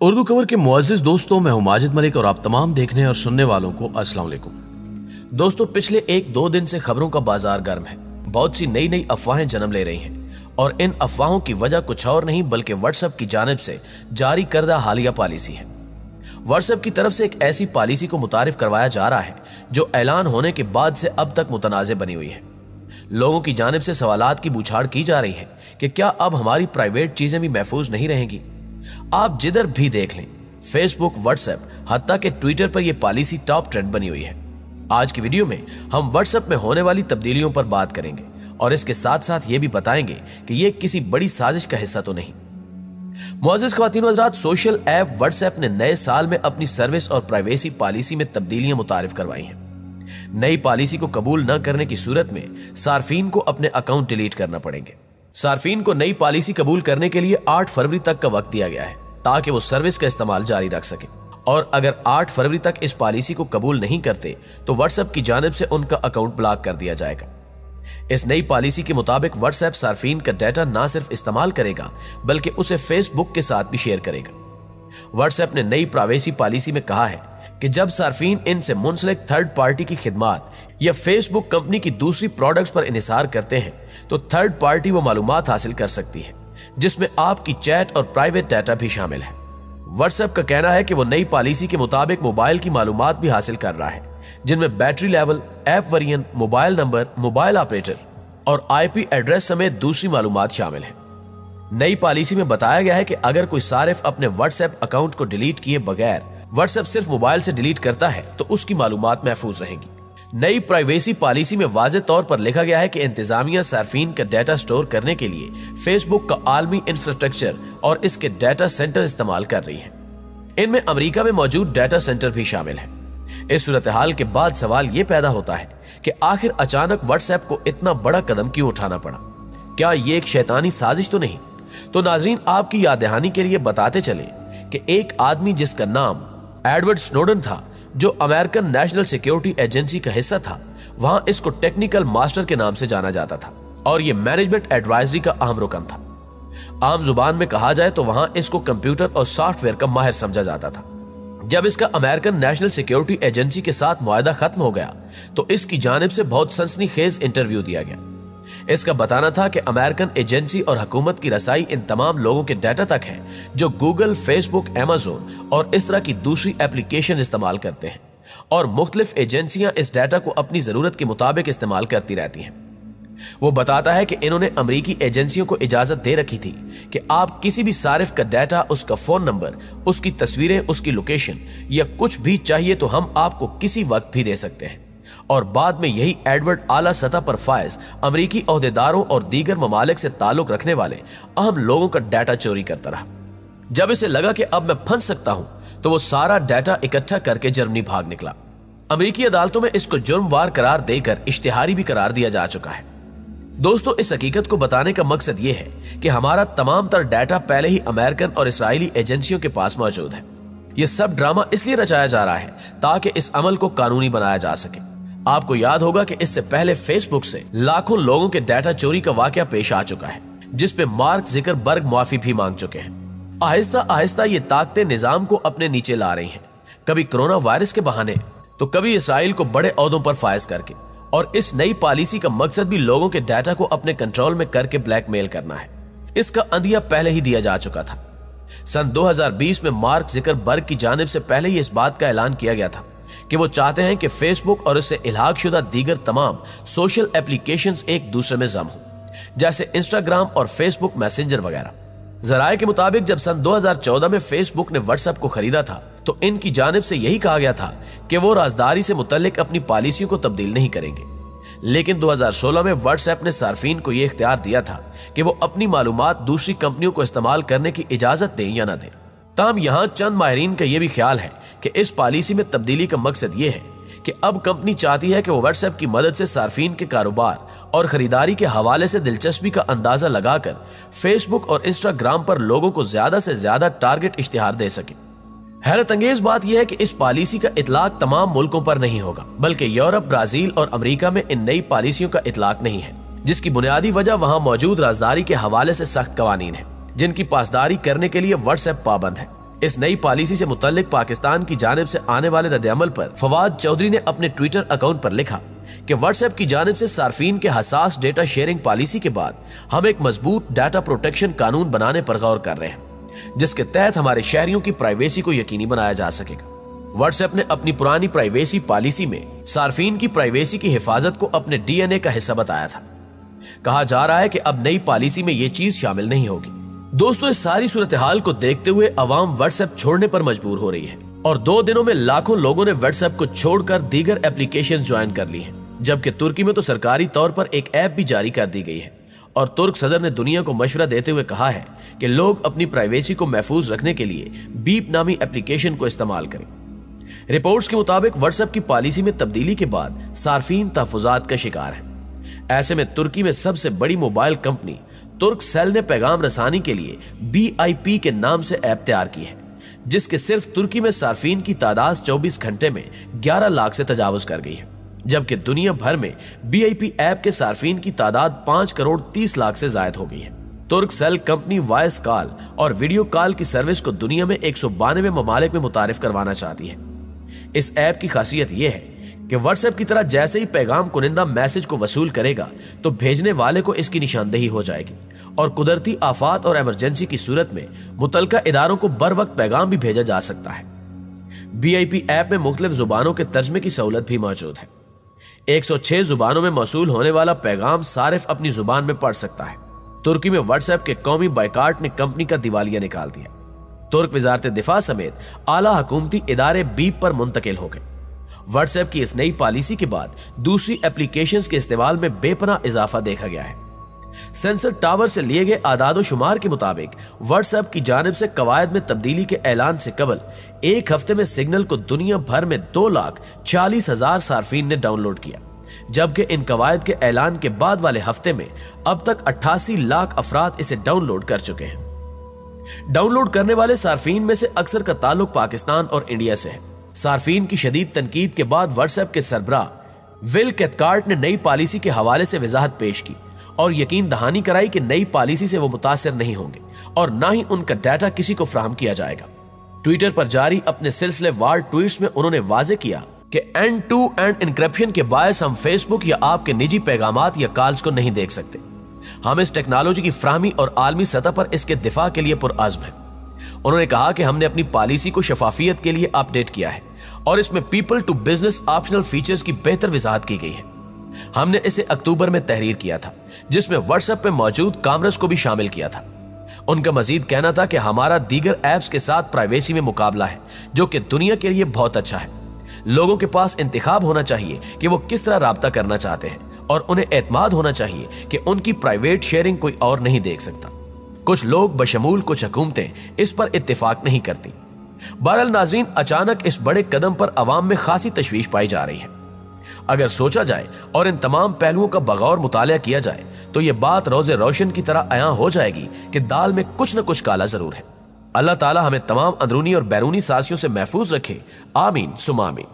उर्दू खबर के मुअज़्ज़िज़ दोस्तों, मैं हूं माजिद मलिक और आप तमाम देखने और सुनने वालों को अस्सलाम वालेकुम। दोस्तों, पिछले 1-2 दिन से खबरों का बाजार गर्म है। बहुत सी नई नई अफवाहें जन्म ले रही हैं और इन अफवाहों की वजह कुछ और नहीं बल्कि व्हाट्सएप की जानिब से जारी करदा हालिया पॉलिसी है। व्हाट्सएप की तरफ से एक ऐसी पॉलिसी को मुतारिफ करवाया जा रहा है जो ऐलान होने के बाद से अब तक मुतनाज़ बनी हुई है। लोगों की जानिब से सवालात की बूछाड़ की जा रही है कि क्या अब हमारी प्राइवेट चीजें भी महफूज नहीं रहेंगी। आप जिधर भी देख लें, फेसबुक, व्हाट्सएप, हत्ता के ट्विटर पर यह पॉलिसी टॉप ट्रेंड बनी हुई है। आज की वीडियो में हम व्हाट्सएप में होने वाली तब्दीलियों पर बात करेंगे और इसके साथ साथ ये भी बताएंगे कि यह किसी बड़ी साजिश का हिस्सा तो नहीं। मुअज़्ज़िज़ ख़वातीन व हज़रात, सोशल ऐप व्हाट्सएप ने नए साल में अपनी सर्विस और प्राइवेसी पॉलिसी में तब्दीलियां मुतारिफ करवाई हैं। नई पॉलिसी को कबूल न करने की सूरत में सार्फिन को अपने अकाउंट डिलीट करना पड़ेंगे। सार्फिन को नई पॉलिसी कबूल करने के लिए 8 फरवरी तक का वक्त दिया गया है ताकि वो सर्विस का इस्तेमाल जारी रख सके और अगर 8 फरवरी तक इस पॉलिसी को कबूल नहीं करते तो व्हाट्सएप की जानिब से उनका अकाउंट ब्लॉक कर दिया जाएगा। इस नई पॉलिसी के मुताबिक व्हाट्सएप सार्फिन का डाटा ना सिर्फ इस्तेमाल करेगा बल्कि उसे फेसबुक के साथ भी शेयर करेगा। व्हाट्सएप ने नई प्राइवेसी पॉलिसी में कहा है कि जब सार्फिन इनसे मुंसलिक थर्ड पार्टी की खिदमात या फेसबुक कंपनी की दूसरी प्रोडक्ट्स पर इन्हिसार करते हैं तो थर्ड पार्टी वो मालूमात हासिल कर सकती है जिसमें आपकी चैट और प्राइवेट डाटा भी शामिल है। व्हाट्सएप का कहना है कि वो नई पॉलिसी के मुताबिक मोबाइल की मालूमात भी हासिल कर रहा है जिनमें battery level, app variant, mobile number, mobile operator और आईपी एड्रेस समेत दूसरी मालूमात शामिल है। नई पॉलिसी में बताया गया है कि अगर कोई सारिफ अपने व्हाट्सएप अकाउंट को डिलीट किए बगैर व्हाट्सएप सिर्फ मोबाइल से डिलीट करता है तो उसकी मालूमात महफूज रहेंगी। नई प्राइवेसी पॉलिसी में वाज़ेह तौर पर लिखा गया है कि इंतजामिया सार्फिन का डाटा स्टोर करने के लिए फेसबुक का आलमी इंफ्रास्ट्रक्चर और इसके डाटा सेंटर इस्तेमाल कर रही है। इनमें अमेरिका में मौजूद डाटा सेंटर भी शामिल है। इस सूरत हाल के बाद सवाल ये पैदा होता है कि आखिर अचानक व्हाट्सएप को इतना बड़ा कदम क्यों उठाना पड़ा? क्या ये एक शैतानी साजिश तो नहीं? तो नाजरीन, आपकी याद दहानी के लिए बताते चले कि एक आदमी जिसका नाम एडवर्ड स्नोडन था, जो अमेरिकन नेशनल सिक्योरिटी एजेंसी का हिस्सा था, वहां इसको टेक्निकल मास्टर के नाम से जाना जाता था और यह मैनेजमेंट एडवाइजरी का अहम रुकन था। आम जुबान में कहा जाए तो वहां इसको कंप्यूटर और सॉफ्टवेयर का माहिर समझा जाता था। जब इसका अमेरिकन नेशनल सिक्योरिटी एजेंसी के साथ मुआहदा खत्म हो गया तो इसकी जानिब से बहुत सनसनीखेज इंटरव्यू दिया गया। इसका बताना था कि अमेरिकन एजेंसी और हुकूमत की रसाई इन तमाम लोगों के डाटा तक है जो गूगल, फेसबुक, अमेज़न और इस तरह की दूसरी एप्लीकेशन इस्तेमाल करते हैं और मुख्तलिफ एजेंसियां इस डाटा को अपनी जरूरत के मुताबिक इस्तेमाल करती रहती हैं। वो बताता है कि इन्होंने अमेरिकी एजेंसियों को इजाजत दे रखी थी कि आप किसी भी सारिफ का डाटा, उसका फोन नंबर, उसकी तस्वीरें, उसकी लोकेशन या कुछ भी चाहिए तो हम आपको किसी वक्त भी दे सकते हैं। और बाद में यही एडवर्ड आला सतह पर फायज अमेरिकी ओहदेदारों और दीगर ममालिक से ताल्लुक रखने वाले अहम लोगों का डाटा चोरी करता रहा। जब इसे लगा कि अब मैं फंस सकता हूं तो वो सारा डाटा इकट्ठा करके जर्मनी भाग निकला। अमेरिकी अदालतों में इसको जुर्मवार करार देकर इश्तिहारी भी करार दिया जा चुका है। दोस्तों, इस हकीकत को बताने का मकसद ये है कि हमारा तमाम तर डाटा पहले ही अमेरिकन और इसराइली एजेंसियों के पास मौजूद है। यह सब ड्रामा इसलिए रचाया जा रहा है ताकि इस अमल को कानूनी बनाया जा सके। आपको याद होगा कि इससे पहले फेसबुक से लाखों लोगों के डाटा चोरी का वाकया पेश आ चुका है जिस पे मार्क ज़ुकरबर्ग माफी भी मांग चुके हैं। आहिस्ता आहिस्ता ये ताकतें निजाम को अपने नीचे ला रही हैं, कभी कोरोना वायरस के बहाने तो कभी इसराइल को बड़े ओहदों पर फायज करके। और इस नई पॉलिसी का मकसद भी लोगों के डाटा को अपने कंट्रोल में करके ब्लैकमेल करना है। इसका अंदिया पहले ही दिया जा चुका था। सन 2020 में मार्क ज़ुकरबर्ग की जानिब से पहले ही इस बात का ऐलान किया गया था कि वो चाहते हैं कि फेसबुक और इससे इल्हाकशुदा दीगर तमाम सोशल एप्लीकेशंस एक दूसरे में जम हो, जैसे इंस्टाग्राम और फेसबुक मैसेंजर वगैरह। जराये के मुताबिक जब सन 2014 में फेसबुक ने व्हाट्सएप को खरीदा था तो इनकी जानिब से यही कहा गया था कि वो राजदारी से मुतल्लिक अपनी पॉलिसियों को तब्दील नहीं करेंगे। लेकिन 2016 में व्हाट्सएप ने सार्फिन को यह इख्तियार दिया था कि वो अपनी मालूमात दूसरी कंपनियों को इस्तेमाल करने की इजाजत दें या ना दें। ताहम यहाँ चंद माहिरीन का यह भी ख्याल है कि इस पॉलिसी में तब्दीली का मकसद ये है कि अब कंपनी चाहती है कि वो व्हाट्सएप की मदद से सार्फिन के कारोबार और खरीदारी के हवाले से दिलचस्पी का अंदाजा लगाकर फेसबुक और इंस्टाग्राम पर लोगों को ज्यादा से ज्यादा टारगेट इश्तिहार दे सके। हैरत अंगेज बात यह है कि इस पॉलिसी का इतलाक तमाम मुल्कों पर नहीं होगा बल्कि यूरोप, ब्राजील और अमेरिका में इन नई पॉलिसियों का इतलाक नहीं है, जिसकी बुनियादी वजह वहां मौजूद राजदारी के हवाले से सख्त कवानीन है जिनकी पासदारी करने के लिए व्हाट्सएप पाबंद है। इस नई पॉलिसी से मुतल्लिक पाकिस्तान की जानिब से आने वाले रद्द-ए-अमल पर फवाद चौधरी ने अपने ट्विटर अकाउंट पर लिखा कि व्हाट्सएप की जानिब से सार्फिन के हसास डेटा शेयरिंग पॉलिसी के बाद हम एक मजबूत डाटा प्रोटेक्शन कानून बनाने पर गौर कर रहे हैं, जिसके तहत हमारे शहरियों की प्राइवेसी को यकीनी बनाया जा सकेगा। व्हाट्सएप ने अपनी पुरानी प्राइवेसी पॉलिसी में सार्फिन की प्राइवेसी की हिफाजत को अपने डीएनए का हिस्सा बताया था। कहा जा रहा है कि अब नई पॉलिसी में यह चीज शामिल नहीं होगी। दोस्तों, इस सारी सूरत हाल को देखते हुए अवाम व्हाट्सएप छोड़ने पर मजबूर हो रही है और 2 दिनों में लाखों लोगों ने व्हाट्सएप को छोड़कर दीगर एप्लीकेशंस ज्वाइन कर ली हैं। जबकि तुर्की में तो सरकारी तौर पर एक ऐप भी जारी कर दी गई है और तुर्क सदर ने दुनिया को मशवरा देते हुए कहा है कि लोग अपनी प्राइवेसी को महफूज रखने के लिए बीप नामी एप्लीकेशन को इस्तेमाल करें। रिपोर्ट्स के मुताबिक व्हाट्सएप की पॉलिसी में तब्दीली के बाद सार्फिन तहफुजात का शिकार है। ऐसे में तुर्की में सबसे बड़ी मोबाइल कंपनी तुर्कसेल ने पैगाम रसानी के लिए BIP के नाम से ऐप तैयार की है, जिसके सिर्फ तुर्की में सार्फिन की तादाद 24 घंटे में 11 लाख से तजावुज कर गई है, जबकि दुनिया भर में BIP ऐप के सार्फिन की तादाद 5 करोड़ 30 लाख से जायद हो गई है। तुर्कसेल कंपनी वॉइस कॉल और वीडियो कॉल की सर्विस को दुनिया में 192 ममालिक में मुतारिफ करवाना चाहती है। इस ऐप की खासियत यह है कि व्हाट्सएप की तरह जैसे ही पैगाम कुनिंदा मैसेज को वसूल करेगा तो भेजने वाले को इसकी निशानदेही हो जाएगी और कुदरती आफात और इमरजेंसी की सूरत में मुतलका इदारों को बर वक्त पैगाम भी भेजा जा सकता है। BIP ऐप में मुख्तलिफ जुबानों के तर्जमे की सहूलत भी मौजूद है। 106 जुबानों में मौसूल होने वाला पैगाम सारिफ अपनी जुबान में पढ़ सकता है। तुर्की में व्हाट्सएप के कौमी बायकाट ने कंपनी का दिवालिया निकाल दिया। तुर्क वजारत दिफा समेत आला हुकूमती इदारे बीप पर मुंतकिल हो गए। व्हाट्सएप की इस नई पॉलिसी के बाद दूसरी एप्लीकेशंस के इस्तेमाल में बेपनाह इजाफा देखा गया है। सेंसर टावर से लिए गए आदादो शुमार के मुताबिक व्हाट्सएप की जानिब से कवायद में तब्दीली के ऐलान से कबल एक हफ्ते में सिग्नल को दुनिया भर में 2,40,000 सार्फिन ने डाउनलोड किया, जबकि इन कवायद के ऐलान के बाद वाले हफ्ते में अब तक 88 लाख अफराद इसे डाउनलोड कर चुके हैं। डाउनलोड करने वाले सार्फिन में से अक्सर का ताल्लुक पाकिस्तान और इंडिया से है। सार्फिन की शदीद तनकीद के बाद व्हाट्सएप के सरबराह विल कैथकार्ट ने नई पॉलिसी के हवाले से वजाहत पेश की और यकीन दहानी कराई कि नई पॉलिसी से वो मुतासिर नहीं होंगे और ना ही उनका डाटा किसी को फराहम किया जाएगा। ट्विटर पर जारी अपने सिलसिलेवार ट्वीट्स में उन्होंने वाजे किया कि एंड टू एंड इंक्रिप्शन के बायस हम फेसबुक या आपके निजी पैगामात या कॉल्स को नहीं देख सकते। हम इस टेक्नोलॉजी की फ्राहमी और आलमी सतह पर इसके दिफा के लिए पुरअज़्म हैं। उन्होंने कहा कि हमने अपनी पॉलिसी को शफाफियत के लिए अपडेट किया है और इसमें people to business optional features की बेहतर वजाहत की गई है। हमने इसे अक्टूबर में तहरीर किया था, जिसमें व्हाट्सएप पे मौजूद कामर्स को भी शामिल किया था। उनका मजीद कहना था कि हमारा दीगर ऐप्स के साथ प्राइवेसी में मुकाबला है, जो कि दुनिया के लिए बहुत अच्छा है। लोगों के पास इंतखाब होना चाहिए कि वो किस तरह राब्ता करना चाहते हैं और उन्हें एतमाद होना चाहिए कि उनकी प्राइवेट शेयरिंग कोई और नहीं देख सकता। कुछ लोग बशमूल कुछ हुकूमतें इस पर इत्तेफाक नहीं करती। बहरहाल नाज़रीन, अचानक इस बड़े कदम पर अवाम में खासी तशवीश पाई जा रही है। अगर सोचा जाए और इन तमाम पहलुओं का बगौर मुतालिया किया जाए तो यह बात रोज़े रोशन की तरह अयां हो जाएगी कि दाल में कुछ न कुछ काला जरूर है। अल्लाह ताला हमें तमाम अंदरूनी और बैरूनी साजिशों से महफूज रखे। आमीन सुमा आमीन।